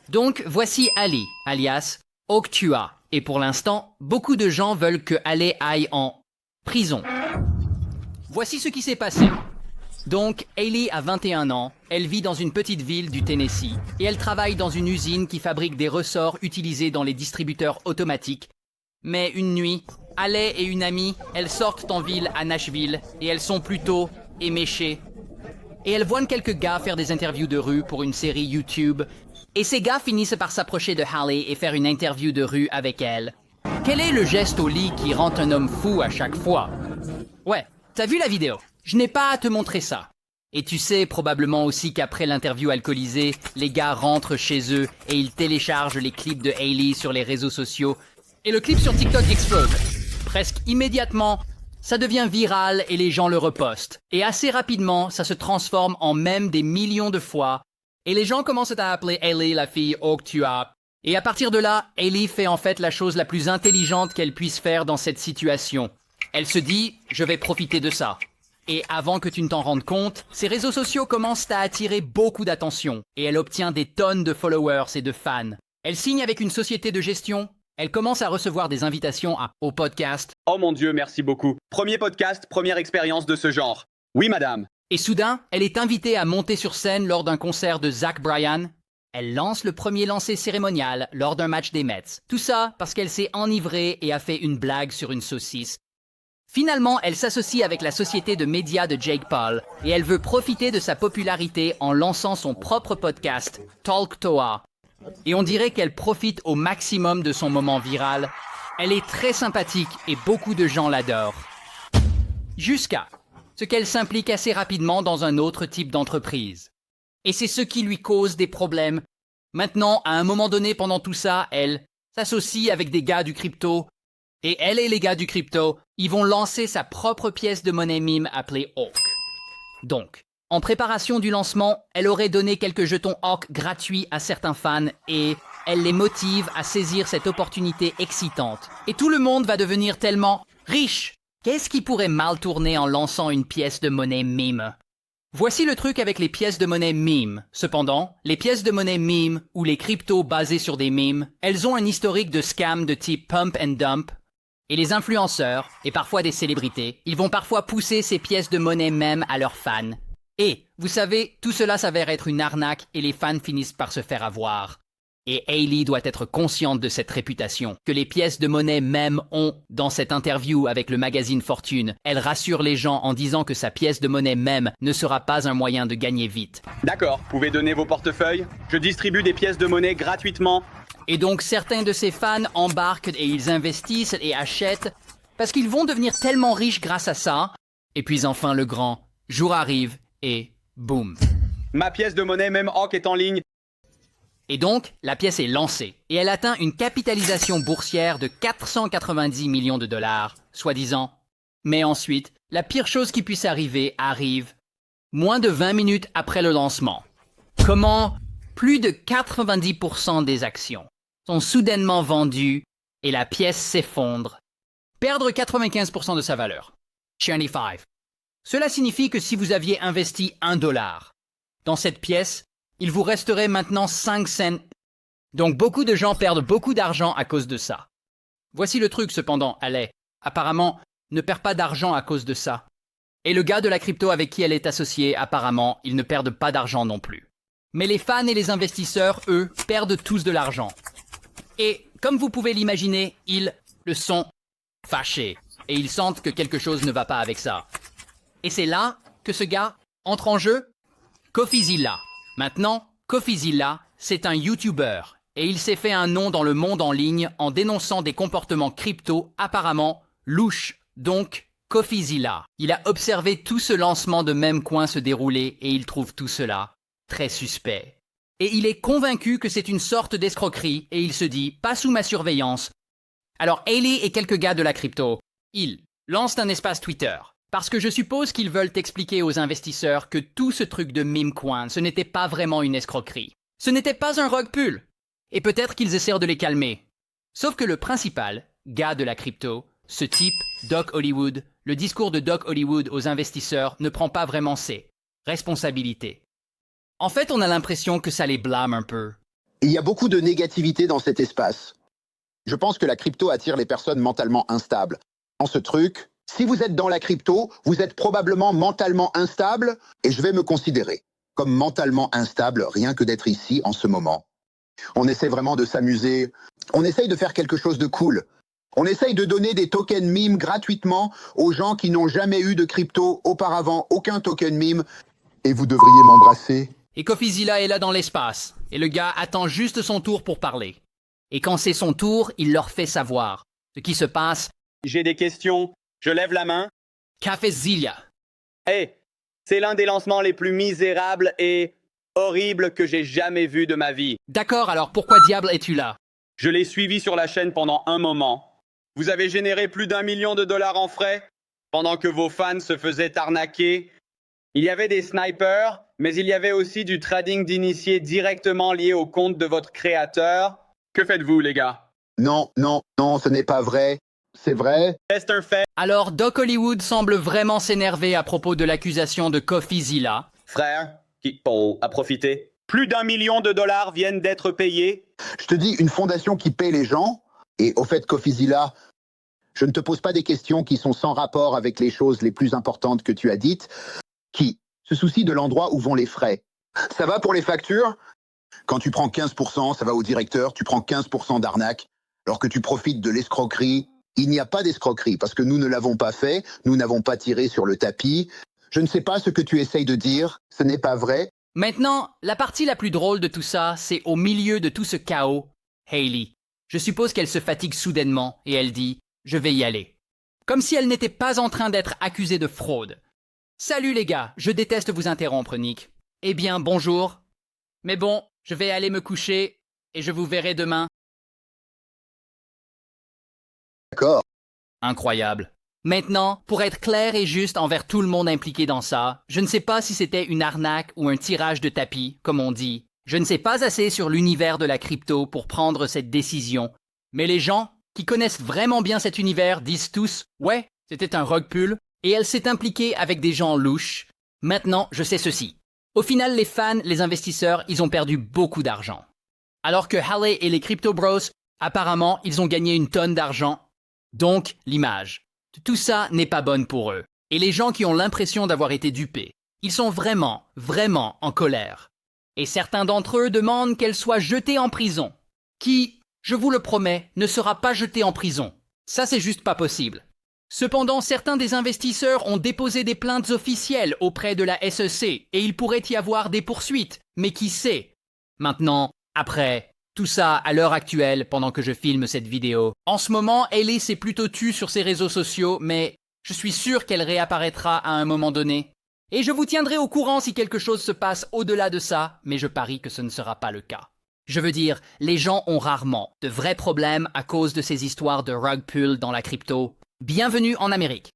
Donc voici Ali, alias Oktua. Et pour l'instant, beaucoup de gens veulent que Ali aille en prison. Voici ce qui s'est passé. Donc, Hailey a 21 ans, elle vit dans une petite ville du Tennessee et elle travaille dans une usine qui fabrique des ressorts utilisés dans les distributeurs automatiques. Mais une nuit, Hailey et une amie, elles sortent en ville à Nashville et elles sont plutôt éméchées. Et elles voient quelques gars faire des interviews de rue pour une série YouTube. Et ces gars finissent par s'approcher de Hailey et faire une interview de rue avec elle. Quel est le geste au lit qui rend un homme fou à chaque fois? Ouais, t'as vu la vidéo? Je n'ai pas à te montrer ça. Et tu sais probablement aussi qu'après l'interview alcoolisée, les gars rentrent chez eux et ils téléchargent les clips de Hailey sur les réseaux sociaux. Et le clip sur TikTok explose. Presque immédiatement, ça devient viral et les gens le repostent. Et assez rapidement, ça se transforme en même des millions de fois. Et les gens commencent à appeler Hailey la fille Oktua. Et à partir de là, Hailey fait en fait la chose la plus intelligente qu'elle puisse faire dans cette situation. Elle se dit « je vais profiter de ça ». Et avant que tu ne t'en rendes compte, ses réseaux sociaux commencent à attirer beaucoup d'attention et elle obtient des tonnes de followers et de fans. Elle signe avec une société de gestion, elle commence à recevoir des invitations au podcast. Oh mon Dieu, merci beaucoup. Premier podcast, première expérience de ce genre. Oui, madame. Et soudain, elle est invitée à monter sur scène lors d'un concert de Zach Bryan. Elle lance le premier lancer cérémonial lors d'un match des Mets. Tout ça parce qu'elle s'est enivrée et a fait une blague sur une saucisse. Finalement, elle s'associe avec la société de médias de Jake Paul et elle veut profiter de sa popularité en lançant son propre podcast, Talk Toa. Et on dirait qu'elle profite au maximum de son moment viral. Elle est très sympathique et beaucoup de gens l'adorent. Jusqu'à ce qu'elle s'implique assez rapidement dans un autre type d'entreprise. Et c'est ce qui lui cause des problèmes. Maintenant, à un moment donné pendant tout ça, elle s'associe avec des gars du crypto. Et elle et les gars du crypto, ils vont lancer sa propre pièce de monnaie meme appelée Hawk. Donc, en préparation du lancement, elle aurait donné quelques jetons Hawk gratuits à certains fans et elle les motive à saisir cette opportunité excitante. Et tout le monde va devenir tellement riche. Qu'est-ce qui pourrait mal tourner en lançant une pièce de monnaie meme? Voici le truc avec les pièces de monnaie meme. Cependant, les pièces de monnaie meme ou les cryptos basées sur des memes, elles ont un historique de scam de type pump and dump. Et les influenceurs, et parfois des célébrités, ils vont parfois pousser ces pièces de monnaie même à leurs fans. Et, vous savez, tout cela s'avère être une arnaque et les fans finissent par se faire avoir. Et Hailey doit être consciente de cette réputation que les pièces de monnaie même ont. Dans cette interview avec le magazine Fortune, elle rassure les gens en disant que sa pièce de monnaie même ne sera pas un moyen de gagner vite. D'accord, pouvez donner vos portefeuilles. Je distribue des pièces de monnaie gratuitement. Et donc certains de ses fans embarquent et ils investissent et achètent parce qu'ils vont devenir tellement riches grâce à ça. Et puis enfin le grand jour arrive et boum. Ma pièce de monnaie même Hawk est en ligne. Et donc la pièce est lancée et elle atteint une capitalisation boursière de 490 millions de dollars, soi-disant. Mais ensuite, la pire chose qui puisse arriver arrive moins de 20 minutes après le lancement. Comment plus de 90% des actions sont soudainement vendues et la pièce s'effondre. Perdre 95% de sa valeur. 25. Cela signifie que si vous aviez investi $1 dans cette pièce, il vous resterait maintenant 5 cents. Donc beaucoup de gens perdent beaucoup d'argent à cause de ça. Voici le truc cependant, Hailey, apparemment, ne perd pas d'argent à cause de ça. Et le gars de la crypto avec qui elle est associée, apparemment, ils ne perdent pas d'argent non plus. Mais les fans et les investisseurs, eux, perdent tous de l'argent. Et, comme vous pouvez l'imaginer, ils le sont fâchés. Et ils sentent que quelque chose ne va pas avec ça. Et c'est là que ce gars entre en jeu. CoffeeZilla. Maintenant, CoffeeZilla, c'est un YouTuber. Et il s'est fait un nom dans le monde en ligne en dénonçant des comportements crypto apparemment louches. Donc, CoffeeZilla. Il a observé tout ce lancement de meme coin se dérouler et il trouve tout cela très suspect. Et il est convaincu que c'est une sorte d'escroquerie et il se dit « pas sous ma surveillance ». Alors Hailey et quelques gars de la crypto, ils lancent un espace Twitter. Parce que je suppose qu'ils veulent expliquer aux investisseurs que tout ce truc de meme coin, ce n'était pas vraiment une escroquerie. Ce n'était pas un rug pull. Et peut-être qu'ils essaient de les calmer. Sauf que le principal, gars de la crypto, ce type, Doc Hollywood, le discours de Doc Hollywood aux investisseurs ne prend pas vraiment ses responsabilités. En fait, on a l'impression que ça les blâme un peu. Il y a beaucoup de négativité dans cet espace. Je pense que la crypto attire les personnes mentalement instables. Dans ce truc, si vous êtes dans la crypto, vous êtes probablement mentalement instable et je vais me considérer comme mentalement instable rien que d'être ici en ce moment. On essaie vraiment de s'amuser. On essaye de faire quelque chose de cool. On essaye de donner des tokens meme gratuitement aux gens qui n'ont jamais eu de crypto auparavant, aucun token meme. Et vous devriez m'embrasser. Et CoffeeZilla est là dans l'espace, et le gars attend juste son tour pour parler. Et quand c'est son tour, il leur fait savoir ce qui se passe. J'ai des questions. Je lève la main. CoffeeZilla. Hey, c'est l'un des lancements les plus misérables et horribles que j'ai jamais vus de ma vie. D'accord, alors pourquoi diable es-tu là? Je l'ai suivi sur la chaîne pendant un moment. Vous avez généré plus d'1 million de dollars en frais pendant que vos fans se faisaient arnaquer. Il y avait des snipers, mais il y avait aussi du trading d'initiés directement lié au compte de votre créateur. Que faites-vous, les gars? Non, ce n'est pas vrai. C'est vrai? C'est un fait. Alors Doc Hollywood semble vraiment s'énerver à propos de l'accusation de CoffeeZilla. Frère, à profiter. Plus d'1 million de dollars viennent d'être payés. Je te dis, une fondation qui paie les gens, et au fait, CoffeeZilla, je ne te pose pas des questions qui sont sans rapport avec les choses les plus importantes que tu as dites, qui se soucient de l'endroit où vont les frais. Ça va pour les factures? Quand tu prends 15%, ça va au directeur, tu prends 15% d'arnaque, alors que tu profites de l'escroquerie. Il n'y a pas d'escroquerie, parce que nous ne l'avons pas fait, nous n'avons pas tiré sur le tapis. Je ne sais pas ce que tu essayes de dire, ce n'est pas vrai. Maintenant, la partie la plus drôle de tout ça, c'est au milieu de tout ce chaos, Hailey. Je suppose qu'elle se fatigue soudainement et elle dit « Je vais y aller ». Comme si elle n'était pas en train d'être accusée de fraude. Salut les gars, je déteste vous interrompre, Nick. Eh bien, bonjour. Mais bon, je vais aller me coucher et je vous verrai demain. D'accord. Incroyable. Maintenant, pour être clair et juste envers tout le monde impliqué dans ça, je ne sais pas si c'était une arnaque ou un tirage de tapis, comme on dit. Je ne sais pas assez sur l'univers de la crypto pour prendre cette décision. Mais les gens qui connaissent vraiment bien cet univers disent tous « Ouais, c'était un rug pull et elle s'est impliquée avec des gens louches. Maintenant, je sais ceci. Au final, les fans, les investisseurs, ils ont perdu beaucoup d'argent. Alors que Halley et les Crypto Bros, apparemment, ils ont gagné une tonne d'argent. Donc, l'image. Tout ça n'est pas bonne pour eux. Et les gens qui ont l'impression d'avoir été dupés, ils sont vraiment, vraiment en colère. Et certains d'entre eux demandent qu'elle soit jetée en prison. Qui, je vous le promets, ne sera pas jetée en prison. Ça, c'est juste pas possible. Cependant, certains des investisseurs ont déposé des plaintes officielles auprès de la SEC et il pourrait y avoir des poursuites. Mais qui sait? Maintenant, après, tout ça à l'heure actuelle pendant que je filme cette vidéo. En ce moment, Hailey s'est plutôt tue sur ses réseaux sociaux, mais je suis sûr qu'elle réapparaîtra à un moment donné. Et je vous tiendrai au courant si quelque chose se passe au-delà de ça, mais je parie que ce ne sera pas le cas. Je veux dire, les gens ont rarement de vrais problèmes à cause de ces histoires de rug pull dans la crypto. Bienvenue en Amérique.